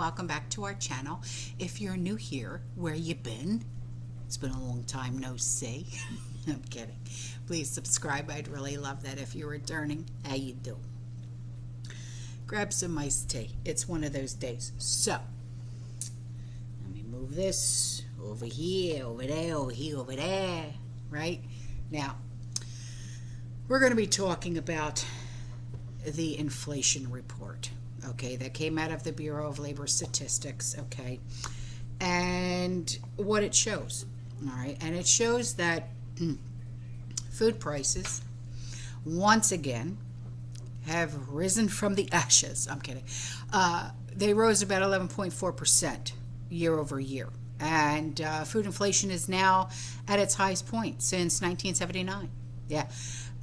welcome back to our channel. If you're new here, where you been? It's been a long time no see. I'm kidding. Please subscribe. I'd really love that. If you're returning, how you do? Grab some iced tea. It's one of those days. So, let me move this over here, over there, over here, over there. Right? Now, we're going to be talking about the inflation report, okay, that came out of the Bureau of Labor Statistics, okay, and what it shows, all right, and it shows that food prices, once again, have risen from the ashes. I'm kidding. They rose about 11.4% year over year, and food inflation is now at its highest point since 1979. Yeah.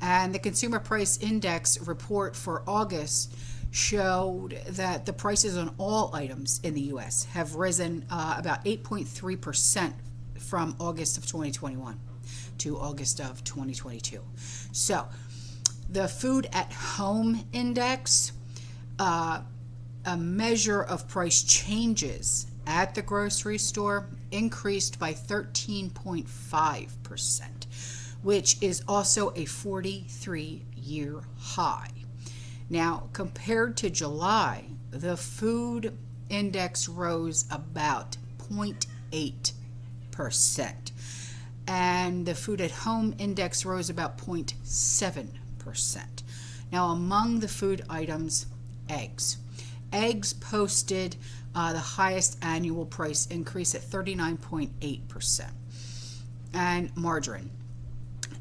And the Consumer Price Index report for August showed that the prices on all items in the U.S. have risen about 8.3% from August of 2021 to August of 2022. So the Food at Home Index, a measure of price changes at the grocery store, increased by 13.5%. which is also a 43-year high. Now, compared to July, the food index rose about 0.8%, and the food at home index rose about 0.7%. Now, among the food items, eggs. Eggs posted the highest annual price increase at 39.8%, and margarine.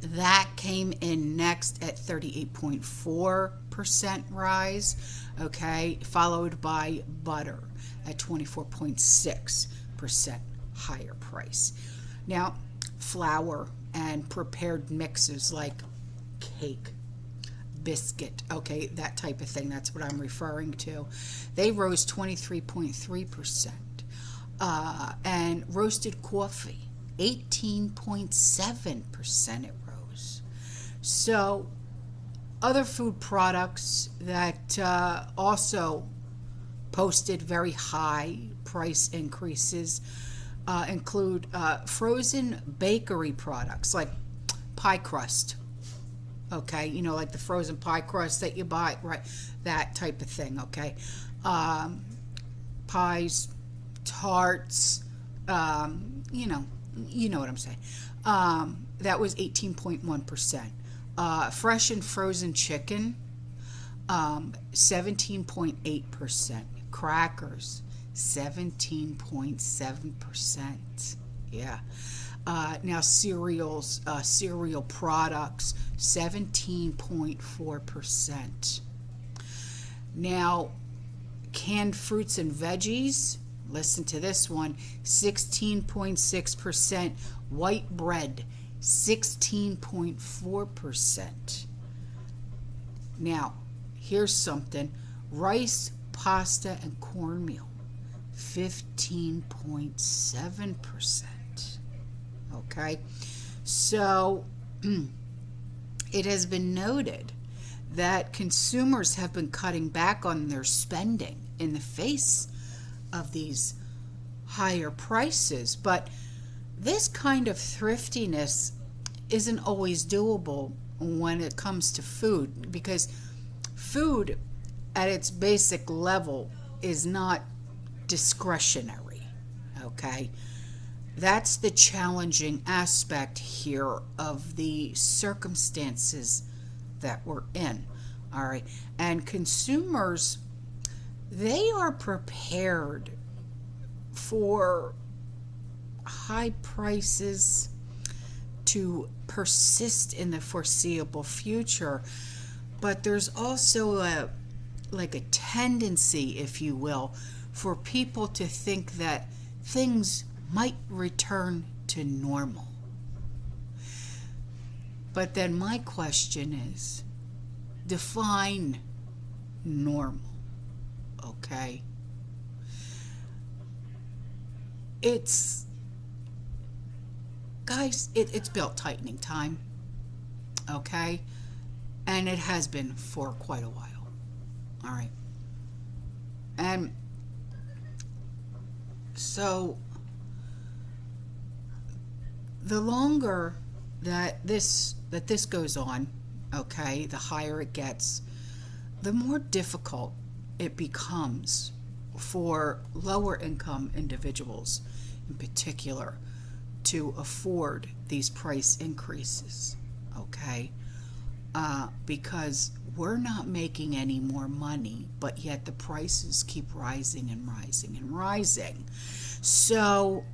That came in next at 38.4% rise, okay, followed by butter at 24.6% higher price. Now, flour and prepared mixes like cake, biscuit, okay, that type of thing, that's what I'm referring to. They rose 23.3%. And roasted coffee, 18.7% it rose. So other food products that also posted very high price increases include frozen bakery products like pie crust. Okay, you know, like the frozen pie crust that you buy, right? That type of thing, okay? Pies, tarts, you know what I'm saying. That was 18.1%. Fresh and frozen chicken, 17.8%. Crackers, 17.7%. Yeah. Now cereals, cereal products, 17.4%. Now canned fruits and veggies, listen to this one, 16.6%. White bread, 16.4%. Now, here's something. Rice, pasta, and cornmeal, 15.7%. Okay? So, it has been noted that consumers have been cutting back on their spending in the face of these higher prices, but this kind of thriftiness isn't always doable when it comes to food, because food at its basic level is not discretionary, okay? That's the challenging aspect here of the circumstances that we're in, all right? And consumers, they are prepared for high prices to persist in the foreseeable future, but there's also a tendency, if you will, for people to think that things might return to normal. But then my question is, define normal, okay? It's belt tightening time, okay? And it has been for quite a while, all right? And So the longer that this goes on, okay, the higher it gets, the more difficult it becomes for lower income individuals in particular to afford these price increases, okay? Because we're not making any more money, but yet the prices keep rising and rising and rising. So,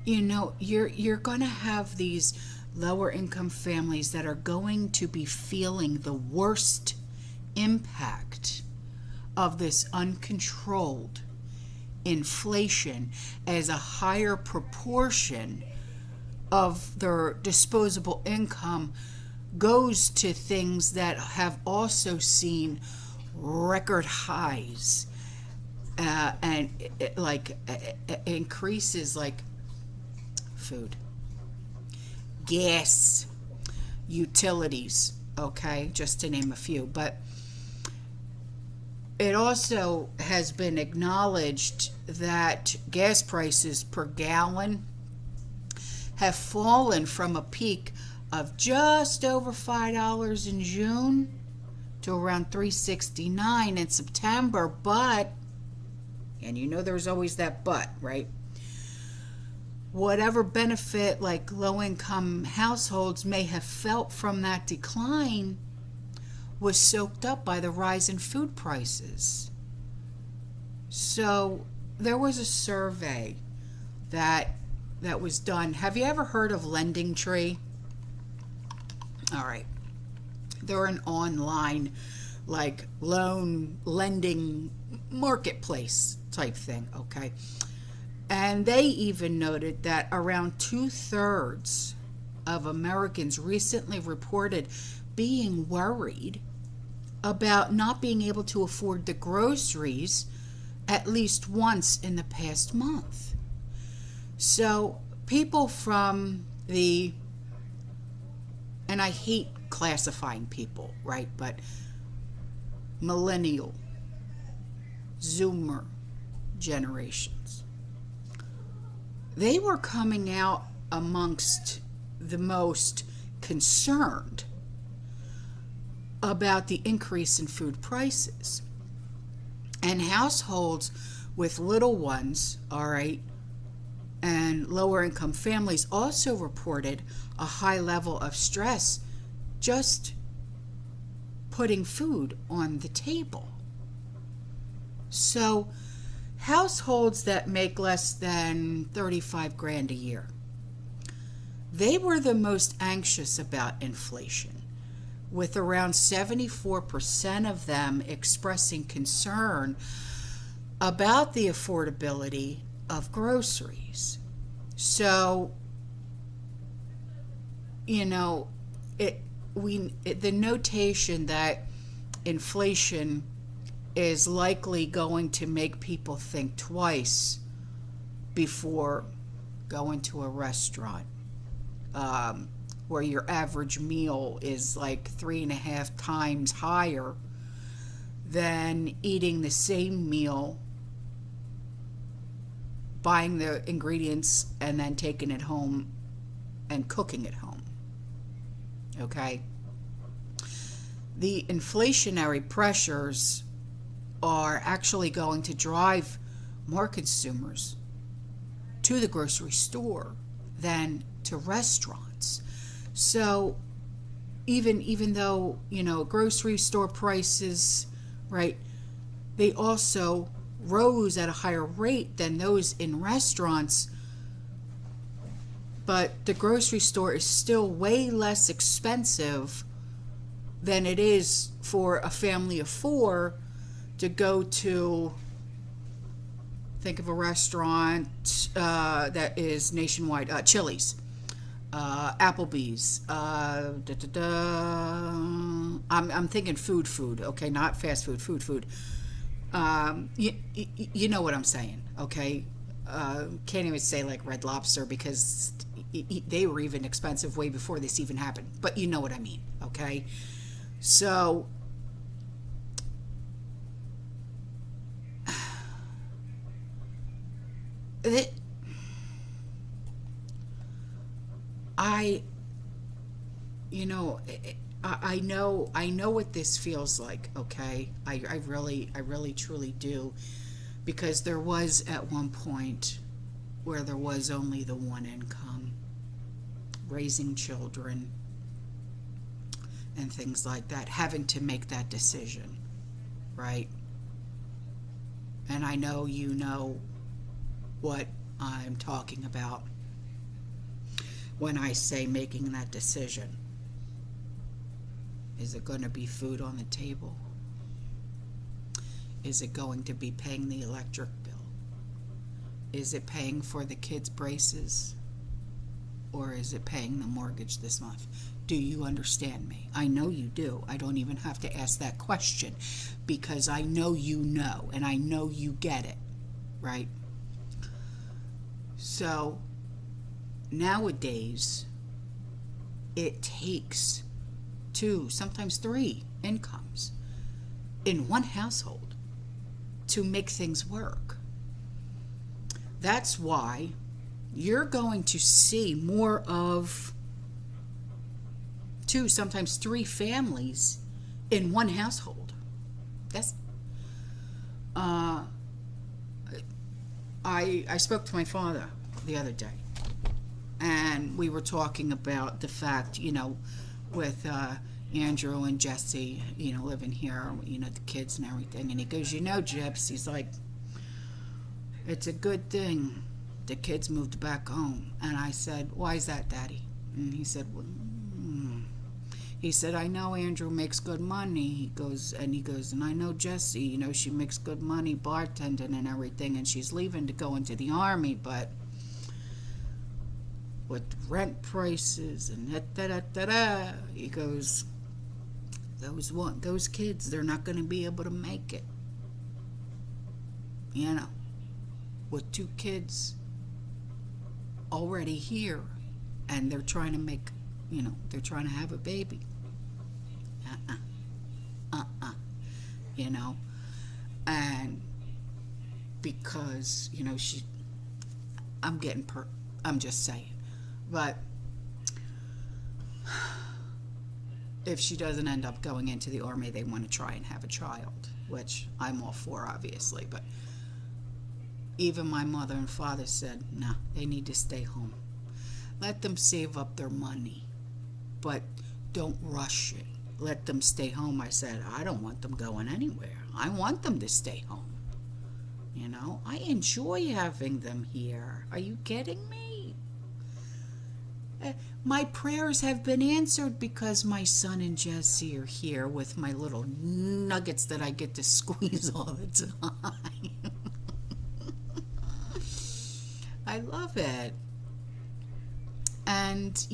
you know, you're going to have these lower income families that are going to be feeling the worst impact of this uncontrolled inflation, as a higher proportion of their disposable income goes to things that have also seen record highs, and increases, like food, gas, utilities, okay, just to name a few. But it also has been acknowledged that gas prices per gallon have fallen from a peak of just over $5 in June to around $3.69 in September. But, and you know there's always that but, right? Whatever benefit like low-income households may have felt from that decline was soaked up by the rise in food prices. So there was a survey that was done. Have you ever heard of Lending Tree? All right. They're an online like loan lending marketplace type thing, okay? And they even noted that around 2/3 of Americans recently reported being worried about not being able to afford the groceries at least once in the past month. So people from the, and I hate classifying people, right, but millennial, Zoomer generations, they were coming out amongst the most concerned about the increase in food prices. And households with little ones, all right, and lower income families also reported a high level of stress just putting food on the table. So households that make less than 35 grand a year, they were the most anxious about inflation, with around 74% of them expressing concern about the affordability of groceries. So, you know, the notation that inflation is likely going to make people think twice before going to a restaurant, where your average meal is like 3.5 times higher than eating the same meal, buying the ingredients, and then taking it home and cooking it home. Okay? The inflationary pressures are actually going to drive more consumers to the grocery store than to restaurants. So even though, you know, grocery store prices, right, they also rose at a higher rate than those in restaurants, but the grocery store is still way less expensive than it is for a family of 4 to go to, think of a restaurant that is nationwide, Chili's, Applebee's, I'm thinking food, okay, not fast food. You know what I'm saying, okay? Can't even say like Red Lobster because they were even expensive way before this even happened, but you know what I mean, okay? So it, I, you know, I know what this feels like. Okay, I really truly do, because there was at one point where there was only the one income, raising children and things like that, having to make that decision, right? And I know you know what I'm talking about when I say making that decision. Is it going to be food on the table? Is it going to be paying the electric bill? Is it paying for the kids' braces? Or is it paying the mortgage this month? Do you understand me? I know you do. I don't even have to ask that question, because I know you know, and I know you get it, right? So nowadays, it takes 2, sometimes 3 incomes in one household to make things work. That's why you're going to see more of 2, sometimes 3 families in one household. That's I spoke to my father the other day, and we were talking about the fact, with Andrew and Jesse, living here, the kids and everything. And he goes, Jibs, he's like, it's a good thing the kids moved back home. And I said, why is that, Daddy? And he said, he said, I know Andrew makes good money. He goes, and I know Jessie, she makes good money bartending and everything, and she's leaving to go into the Army, but with rent prices and da-da-da-da-da, he goes, those kids, they're not going to be able to make it. With 2 kids already here, and they're trying to make, they're trying to have a baby. And because, I'm just saying. But if she doesn't end up going into the Army, they want to try and have a child, which I'm all for, obviously. But even my mother and father said, no, they need to stay home. Let them save up their money, but don't rush it. Let them stay home. I said, I don't want them going anywhere. I want them to stay home. I enjoy having them here. Are you kidding me? My prayers have been answered because my son and Jesse are here with my little nuggets that I get to squeeze all the time. I love it. And,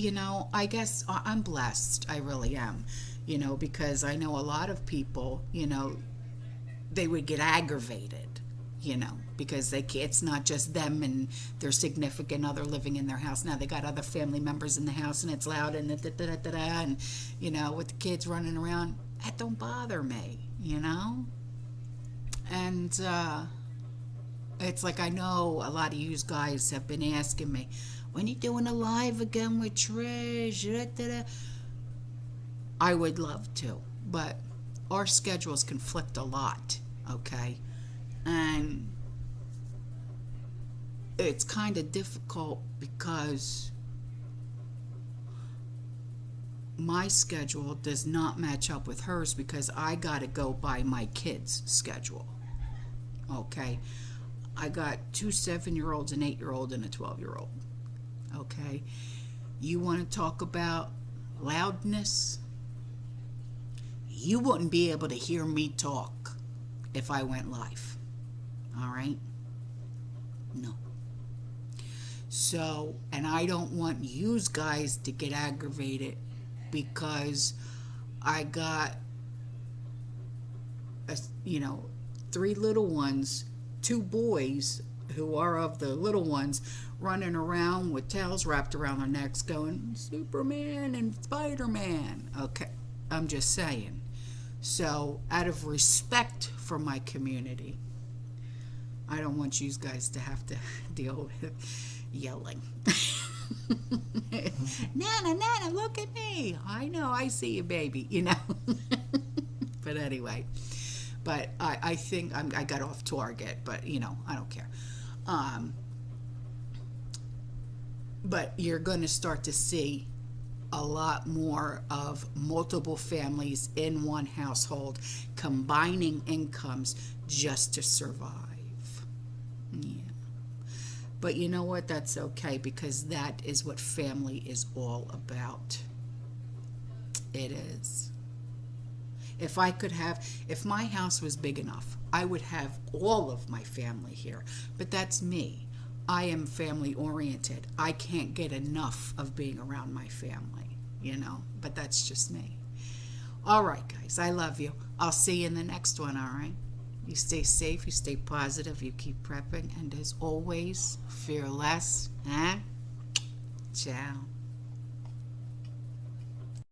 I guess I'm blessed. I really am. Because I know a lot of people, they would get aggravated, because it's not just them and their significant other living in their house. Now they got other family members in the house, and it's loud and and with the kids running around. That don't bother me, And it's like, I know a lot of you guys have been asking me, when you doing a live again with TRISH? I would love to, but our schedules conflict a lot, okay? And it's kind of difficult because my schedule does not match up with hers, because I got to go by my kids' schedule, okay? I got 2 7-year-olds, an 8-year-old, and a 12-year-old, okay? You want to talk about loudness? You wouldn't be able to hear me talk if I went live. All right? No. So, and I don't want you guys to get aggravated because I got, 3 little ones, 2 boys who are of the little ones, running around with towels wrapped around their necks going, Superman and Spider-Man. Okay, I'm just saying. So, out of respect for my community, I don't want you guys to have to deal with yelling. Nana, Nana, look at me. I know, I see you, baby, you know. But anyway, but I think I got off target, but you know, I don't care. But you're going to start to see a lot more of multiple families in one household combining incomes just to survive. Yeah. But you know what? That's okay, because that is what family is all about. It is. If my house was big enough, I would have all of my family here. But that's me. I am family oriented. I can't get enough of being around my family, you know, but that's just me. All right, guys, I love you. I'll see you in the next one, all right? You stay safe, you stay positive, you keep prepping, and as always, fear less, huh? Ciao.